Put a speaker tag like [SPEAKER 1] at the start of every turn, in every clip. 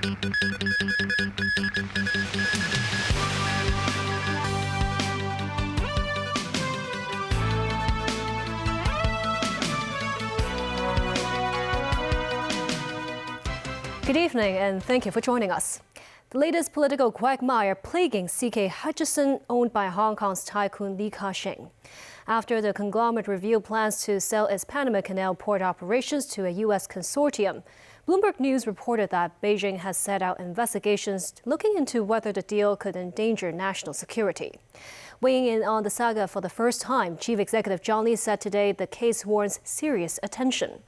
[SPEAKER 1] Good evening and thank you for joining us. The latest political quagmire plaguing CK Hutchison, owned by Hong Kong's tycoon Li Ka-shing. After the conglomerate revealed plans to sell its Panama Canal port operations to a U.S. consortium, Bloomberg News reported that Beijing has set out investigations looking into whether the deal could endanger national security. Weighing in on the saga for the first time, Chief Executive John Lee said today the case warrants serious attention.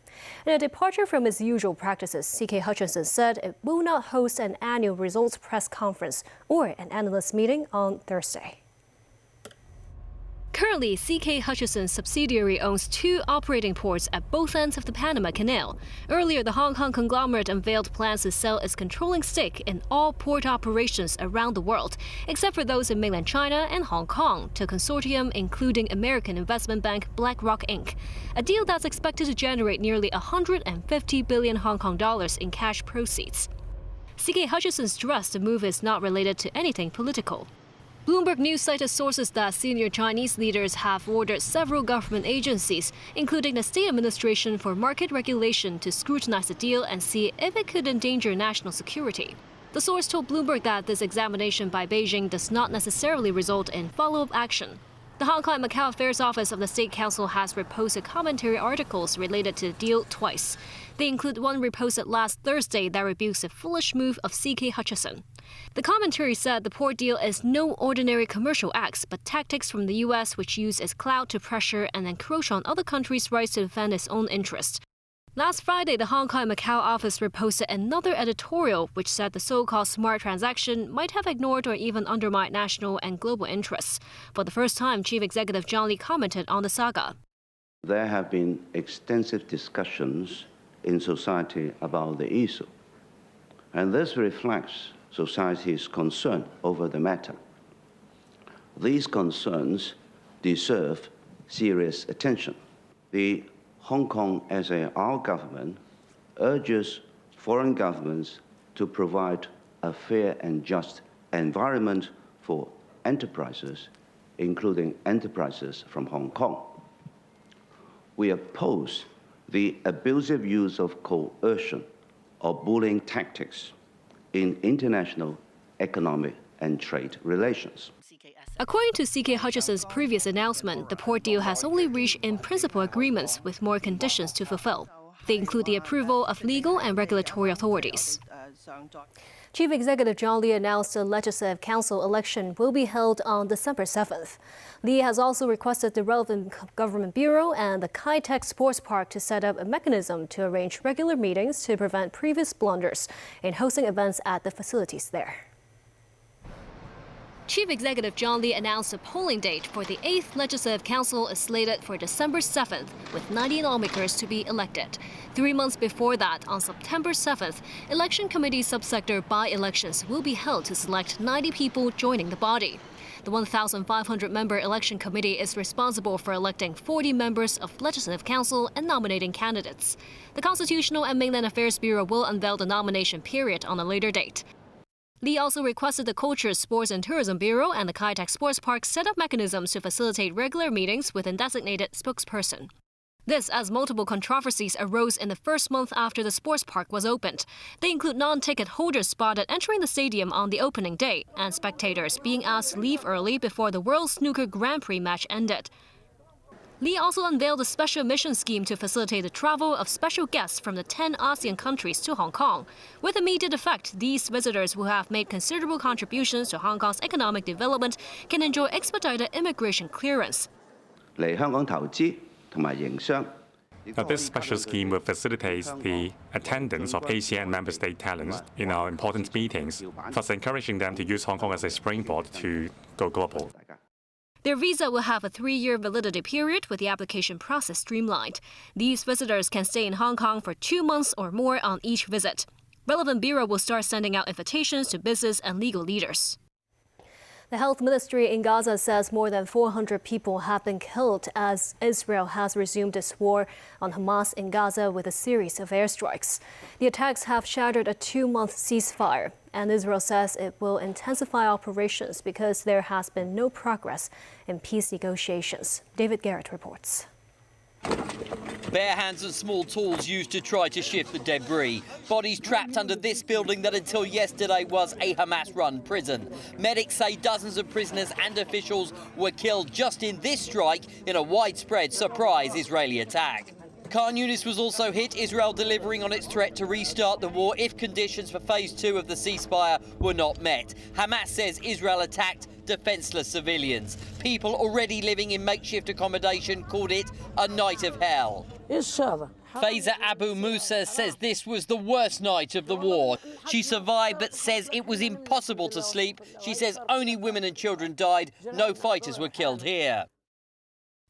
[SPEAKER 1] In a departure from its usual practices, CK Hutchison said it will not host an annual results press conference or an analyst meeting on Thursday. Currently, CK Hutchison's subsidiary owns 2 operating ports at both ends of the Panama Canal. Earlier, the Hong Kong conglomerate unveiled plans to sell its controlling stake in all port operations around the world, except for those in mainland China and Hong Kong, to a consortium including American investment bank BlackRock Inc., a deal that's expected to generate nearly 150 billion Hong Kong dollars in cash proceeds. CK Hutchison stressed the move is not related to anything political. Bloomberg News cited sources that senior Chinese leaders have ordered several government agencies, including the State Administration for Market Regulation, to scrutinize the deal and see if it could endanger national security. The source told Bloomberg that this examination by Beijing does not necessarily result in follow-up action. The Hong Kong and Macau Affairs Office of the State Council has reposted commentary articles related to the deal twice. They include one reposted last Thursday that rebukes the foolish move of CK Hutchison. The commentary said the port deal is no ordinary commercial acts, but tactics from the U.S. which use its clout to pressure and encroach on other countries' rights to defend its own interests. Last Friday, the Hong Kong and Macau office reposted another editorial which said the so-called smart transaction might have ignored or even undermined national and global interests. For the first time, Chief Executive John Lee commented on the saga.
[SPEAKER 2] There have been extensive discussions in society about the issue, and this reflects society's concern over the matter. These concerns deserve serious attention. The Hong Kong SAR government urges foreign governments to provide a fair and just environment for enterprises, including enterprises from Hong Kong. We oppose the abusive use of coercion or bullying tactics in international economic and trade relations.
[SPEAKER 1] According to CK Hutchison's previous announcement, the port deal has only reached in-principle agreements with more conditions to fulfill. They include the approval of legal and regulatory authorities. Chief Executive John Lee announced the Legislative Council election will be held on December 7th. Lee has also requested the relevant government bureau and the Kai-Tak Sports Park to set up a mechanism to arrange regular meetings to prevent previous blunders in hosting events at the facilities there. Chief Executive John Lee announced a polling date for the 8th Legislative Council is slated for December 7th, with 90 lawmakers to be elected. 3 months before that, on September 7th, Election Committee subsector by-elections will be held to select 90 people joining the body. The 1,500-member Election Committee is responsible for electing 40 members of Legislative Council and nominating candidates. The Constitutional and Mainland Affairs Bureau will unveil the nomination period on a later date. Lee also requested the Culture, Sports and Tourism Bureau and the Kai-Tak Sports Park set up mechanisms to facilitate regular meetings with a designated spokesperson. This as multiple controversies arose in the first month after the sports park was opened. They include non-ticket holders spotted entering the stadium on the opening day and spectators being asked to leave early before the World Snooker Grand Prix match ended. Lee also unveiled a special admission scheme to facilitate the travel of special guests from the 10 ASEAN countries to Hong Kong. With immediate effect, these visitors who have made considerable contributions to Hong Kong's economic development can enjoy expedited immigration clearance.
[SPEAKER 3] Now, this special scheme will facilitate the attendance of ASEAN member state talents in our important meetings, thus encouraging them to use Hong Kong as a springboard to go global.
[SPEAKER 1] Their visa will have a 3-year validity period with the application process streamlined. These visitors can stay in Hong Kong for 2 months or more on each visit. Relevant bureau will start sending out invitations to business and legal leaders. The health ministry in Gaza says more than 400 people have been killed as Israel has resumed its war on Hamas in Gaza with a series of airstrikes. The attacks have shattered a 2-month ceasefire, and Israel says it will intensify operations because there has been no progress in peace negotiations. David Garrett reports.
[SPEAKER 4] Bare hands and small tools used to try to shift the debris. Bodies trapped under this building that until yesterday was a Hamas-run prison. Medics say dozens of prisoners and officials were killed just in this strike in a widespread surprise Israeli attack. Khan Yunis was also hit, Israel delivering on its threat to restart the war if conditions for phase 2 of the ceasefire were not met. Hamas says Israel attacked defenseless civilians. People already living in makeshift accommodation called it a night of hell. Faiza Abu Musa says this was the worst night of the war. She survived but says it was impossible to sleep. She says only women and children died. No fighters were killed here.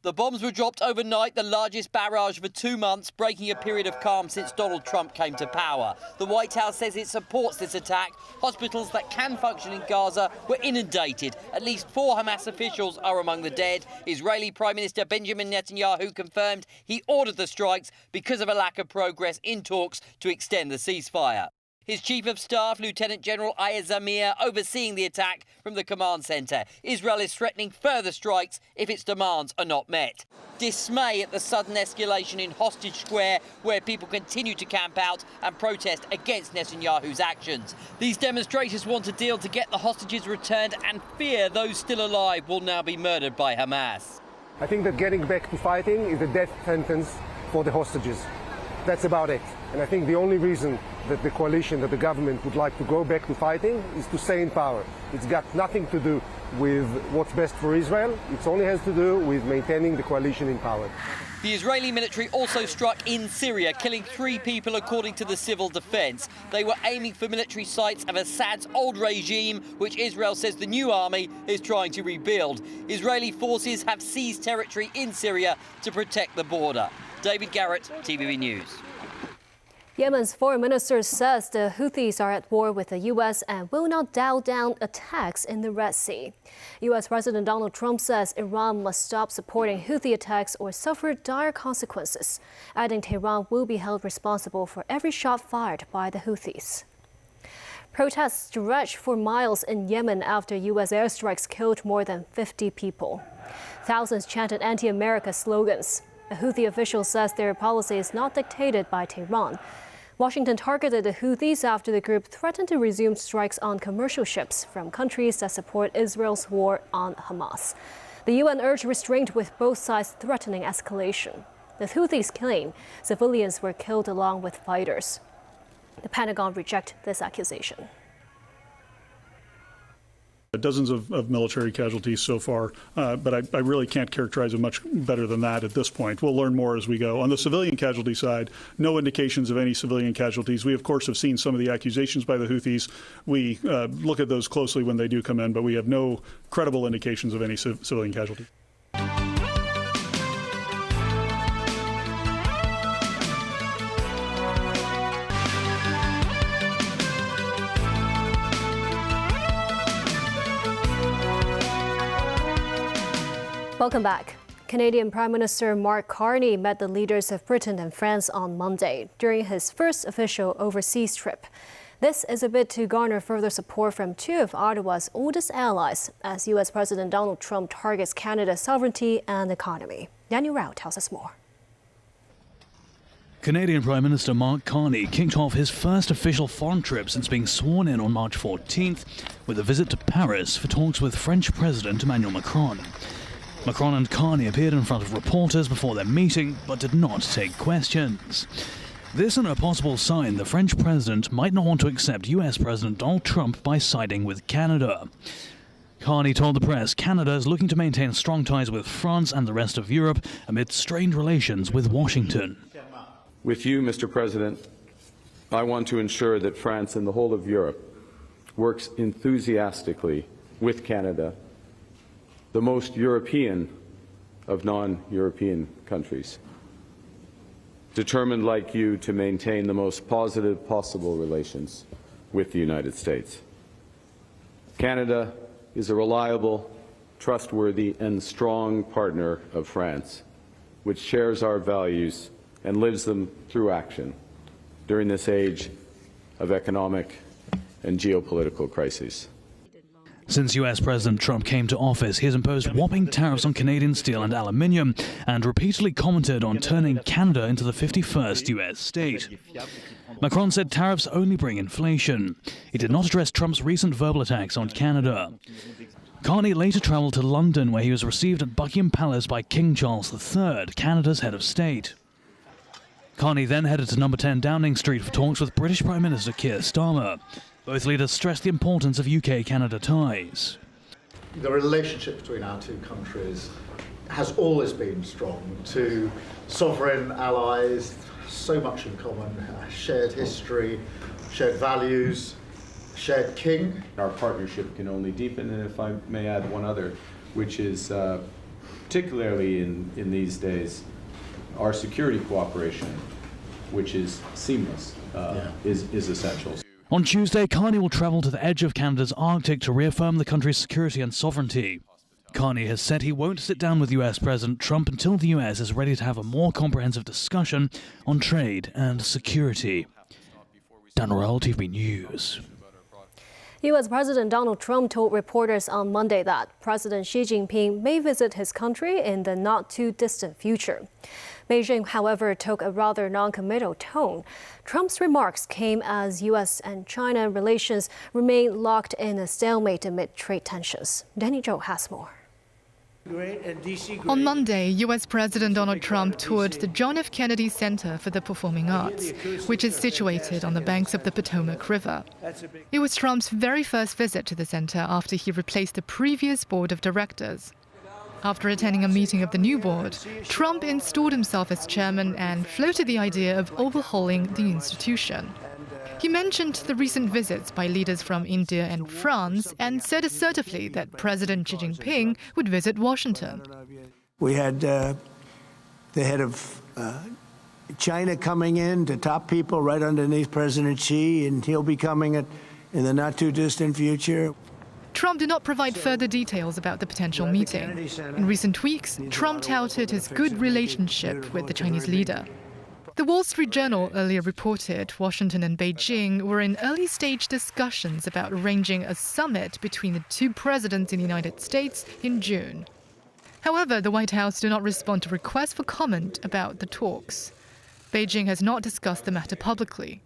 [SPEAKER 4] The bombs were dropped overnight, the largest barrage for 2 months, breaking a period of calm since Donald Trump came to power. The White House says it supports this attack. Hospitals that can function in Gaza were inundated. At least 4 Hamas officials are among the dead. Israeli Prime Minister Benjamin Netanyahu confirmed he ordered the strikes because of a lack of progress in talks to extend the ceasefire. His Chief of Staff, Lieutenant General Aya Zamir, overseeing the attack from the command centre. Israel is threatening further strikes if its demands are not met. Dismay at the sudden escalation in Hostage Square, where people continue to camp out and protest against Netanyahu's actions. These demonstrators want a deal to get the hostages returned and fear those still alive will now be murdered by Hamas.
[SPEAKER 5] I think that getting back to fighting is a death sentence for the hostages. That's about it. And I think the only reason that the coalition, that the government would like to go back to fighting is to stay in power. It's got nothing to do with what's best for Israel. It only has to do with maintaining the coalition in power.
[SPEAKER 4] The Israeli military also struck in Syria, killing 3 people according to the civil defense. They were aiming for military sites of Assad's old regime, which Israel says the new army is trying to rebuild. Israeli forces have seized territory in Syria to protect the border. David Garrett, TVB News.
[SPEAKER 1] Yemen's foreign minister says the Houthis are at war with the U.S. and will not dial down attacks in the Red Sea. U.S. President Donald Trump says Iran must stop supporting Houthi attacks or suffer dire consequences, adding Tehran will be held responsible for every shot fired by the Houthis. Protests stretched for miles in Yemen after U.S. airstrikes killed more than 50 people. Thousands chanted anti-America slogans. A Houthi official says their policy is not dictated by Tehran. Washington targeted the Houthis after the group threatened to resume strikes on commercial ships from countries that support Israel's war on Hamas. The UN urged restraint with both sides threatening escalation. The Houthis claim civilians were killed along with fighters. The Pentagon rejected this accusation.
[SPEAKER 6] Dozens of military casualties so far, but I really can't characterize it much better than that at this point. We'll learn more as we go. On the civilian casualty side, no indications of any civilian casualties. We, of course, have seen some of the accusations by the Houthis. We look at those closely when they do come in, but we have no credible indications of any civilian casualties.
[SPEAKER 1] Welcome back. Canadian Prime Minister Mark Carney met the leaders of Britain and France on Monday during his first official overseas trip. This is a bid to garner further support from 2 of Ottawa's oldest allies as U.S. President Donald Trump targets Canada's sovereignty and economy. Daniel Rao tells us more.
[SPEAKER 7] Canadian Prime Minister Mark Carney kicked off his first official foreign trip since being sworn in on March 14th with a visit to Paris for talks with French President Emmanuel Macron. Macron and Carney appeared in front of reporters before their meeting, but did not take questions. This and a possible sign the French president might not want to accept US President Donald Trump by siding with Canada. Carney told the press Canada is looking to maintain strong ties with France and the rest of Europe amid strained relations with Washington.
[SPEAKER 8] With you, Mr. President, I want to ensure that France and the whole of Europe works enthusiastically with Canada, the most European of non-European countries, determined like you to maintain the most positive possible relations with the United States. Canada is a reliable, trustworthy, and strong partner of France, which shares our values and lives them through action during this age of economic and geopolitical crises.
[SPEAKER 7] Since US President Trump came to office, he has imposed whopping tariffs on Canadian steel and aluminium and repeatedly commented on turning Canada into the 51st US state. Macron said tariffs only bring inflation. He did not address Trump's recent verbal attacks on Canada. Carney later travelled to London, where he was received at Buckingham Palace by King Charles III, Canada's head of state. Carney then headed to number 10 Downing Street for talks with British Prime Minister Keir Starmer. Both leaders stressed the importance of UK-Canada ties.
[SPEAKER 9] The relationship between our two countries has always been strong. Two sovereign allies, so much in common, shared history, shared values, shared king.
[SPEAKER 8] Our partnership can only deepen, and if I may add one other, which is particularly in these days, our security cooperation, which is seamless, is essential.
[SPEAKER 7] On Tuesday, Carney will travel to the edge of Canada's Arctic to reaffirm the country's security and sovereignty. Carney has said he won't sit down with US President Trump until the US is ready to have a more comprehensive discussion on trade and security. Dan Royal, TV News.
[SPEAKER 1] U.S. President Donald Trump told reporters on Monday that President Xi Jinping may visit his country in the not-too-distant future. Beijing, however, took a rather non-committal tone. Trump's remarks came as U.S. and China relations remain locked in a stalemate amid trade tensions. Danny Zhou has more.
[SPEAKER 10] On Monday, U.S. President Donald Trump toured the John F. Kennedy Center for the Performing Arts, which is situated on the banks of the Potomac River. It was Trump's very first visit to the center after he replaced the previous board of directors. After attending a meeting of the new board, Trump installed himself as chairman and floated the idea of overhauling the institution. He mentioned the recent visits by leaders from India and France and said assertively that President Xi Jinping would visit Washington.
[SPEAKER 11] We had the head of China coming in to top people right underneath President Xi, and he'll be coming in the not-too-distant future.
[SPEAKER 10] Trump did not provide further details about the potential meeting. In recent weeks, Trump touted his good relationship with the Chinese leader. The Wall Street Journal earlier reported Washington and Beijing were in early-stage discussions about arranging a summit between the two presidents in the United States in June. However, the White House did not respond to requests for comment about the talks. Beijing has not discussed the matter publicly.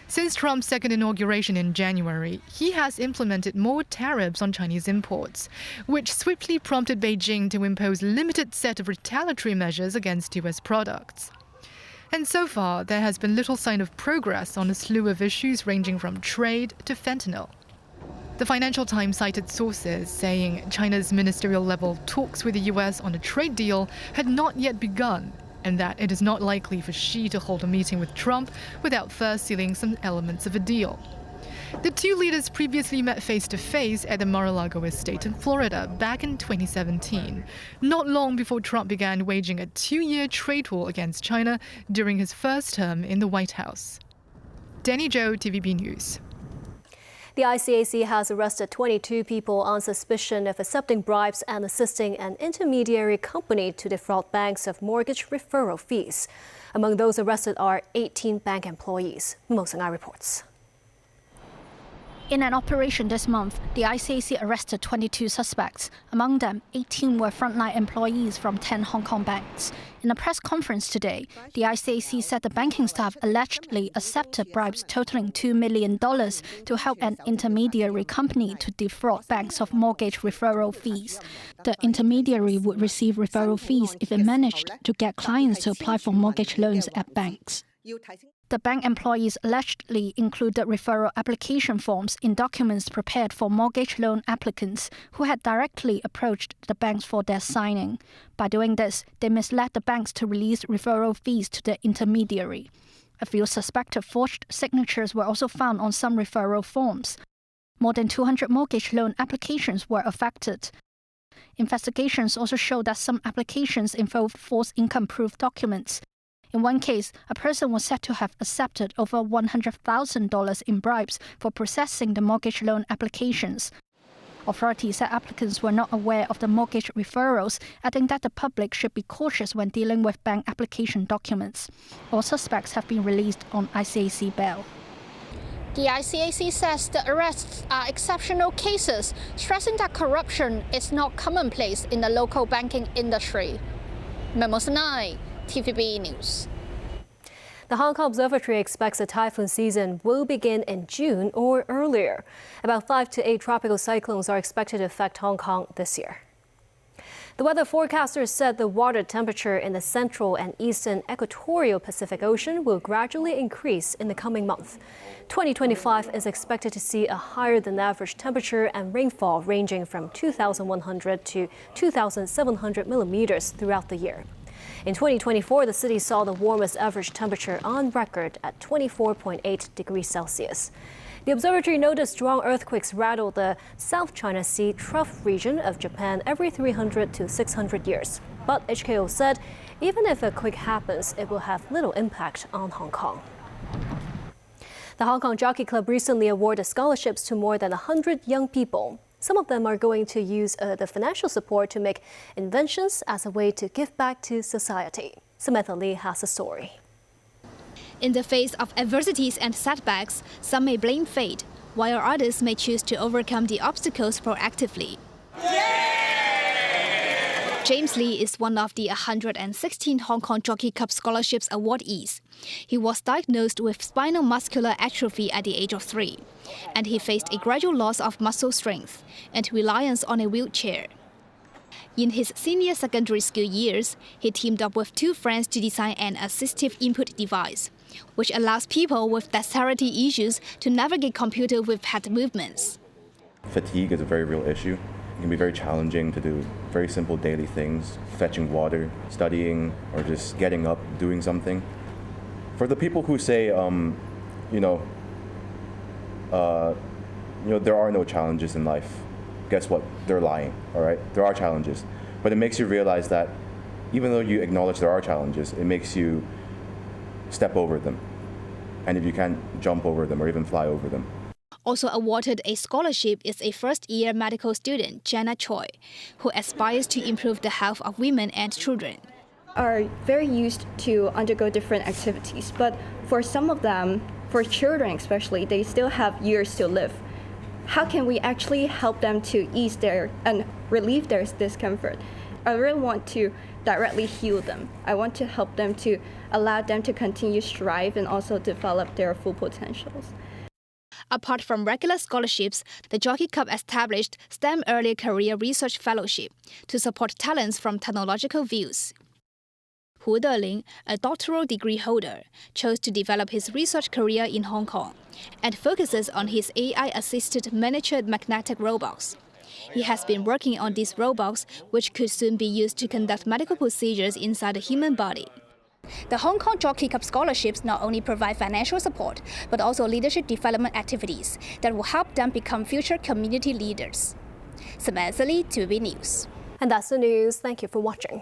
[SPEAKER 10] Since Trump's second inauguration in January, he has implemented more tariffs on Chinese imports, which swiftly prompted Beijing to impose a limited set of retaliatory measures against U.S. products. And so far, there has been little sign of progress on a slew of issues ranging from trade to fentanyl. The Financial Times cited sources saying China's ministerial-level talks with the U.S. on a trade deal had not yet begun, and that it is not likely for Xi to hold a meeting with Trump without first sealing some elements of a deal. The two leaders previously met face-to-face at the Mar-a-Lago estate in Florida back in 2017, not long before Trump began waging a 2-year trade war against China during his first term in the White House. Danny Zhou, TVB News.
[SPEAKER 1] The ICAC has arrested 22 people on suspicion of accepting bribes and assisting an intermediary company to defraud banks of mortgage referral fees. Among those arrested are 18 bank employees. Mo Seng-ai reports.
[SPEAKER 12] In an operation this month, the ICAC arrested 22 suspects. Among them, 18 were frontline employees from 10 Hong Kong banks. In a press conference today, the ICAC said the banking staff allegedly accepted bribes totaling $2 million to help an intermediary company to defraud banks of mortgage referral fees. The intermediary would receive referral fees if it managed to get clients to apply for mortgage loans at banks. The bank employees allegedly included referral application forms in documents prepared for mortgage loan applicants who had directly approached the banks for their signing. By doing this, they misled the banks to release referral fees to the intermediary. A few suspected forged signatures were also found on some referral forms. More than 200 mortgage loan applications were affected. Investigations also show that some applications involved false income proof documents. In one case, a person was said to have accepted over $100,000 in bribes for processing the mortgage loan applications. Authorities said applicants were not aware of the mortgage referrals, adding that the public should be cautious when dealing with bank application documents. All suspects have been released on ICAC bail. The ICAC says the arrests are exceptional cases, stressing that corruption is not commonplace in the local banking industry. Memos 9, TVB News.
[SPEAKER 1] The Hong Kong Observatory expects the typhoon season will begin in June or earlier. About 5 to 8 tropical cyclones are expected to affect Hong Kong this year. The weather forecasters said the water temperature in the central and eastern equatorial Pacific Ocean will gradually increase in the coming month. 2025 is expected to see a higher than average temperature and rainfall ranging from 2,100 to 2,700 millimeters throughout the year. In 2024, the city saw the warmest average temperature on record at 24.8 degrees Celsius. The observatory noticed strong earthquakes rattle the South China Sea trough region of Japan every 300 to 600 years. But HKO said even if a quake happens, it will have little impact on Hong Kong. The Hong Kong Jockey Club recently awarded scholarships to more than 100 young people. Some of them are going to use the financial support to make inventions as a way to give back to society. Samantha Lee has a story.
[SPEAKER 13] In the face of adversities and setbacks, some may blame fate, while others may choose to overcome the obstacles proactively. James Lee is one of the 116 Hong Kong Jockey Club Scholarships awardees. He was diagnosed with spinal muscular atrophy at the age of 3, and he faced a gradual loss of muscle strength and reliance on a wheelchair. In his senior secondary school years, he teamed up with 2 friends to design an assistive input device, which allows people with dexterity issues to navigate computer with head movements.
[SPEAKER 14] Fatigue is a very real issue. It can be very challenging to do very simple daily things, fetching water, studying, or just getting up, doing something. For the people who say, there are no challenges in life, guess what? They're lying, all right? There are challenges. But it makes you realize that even though you acknowledge there are challenges, it makes you step over them. And if you can't jump over them or even fly over them.
[SPEAKER 13] Also awarded a scholarship is a first-year medical student, Jenna Choi, who aspires to improve the health of women and children.
[SPEAKER 15] Are very used to undergo different activities, but for some of them, for children especially, they still have years to live. How can we actually help them to ease their and relieve their discomfort? I really want to directly heal them. I want to help them to allow them to continue strive and also develop their full potentials.
[SPEAKER 13] Apart from regular scholarships, the Jockey Club established STEM Early Career Research Fellowship to support talents from technological views. Hu Deling, a doctoral degree holder, chose to develop his research career in Hong Kong and focuses on his AI-assisted miniature magnetic robots. He has been working on these robots, which could soon be used to conduct medical procedures inside the human body. The Hong Kong Jockey Club scholarships not only provide financial support, but also leadership development activities that will help them become future community leaders. Samantha Lee, TVB News.
[SPEAKER 1] And that's the news. Thank you for watching.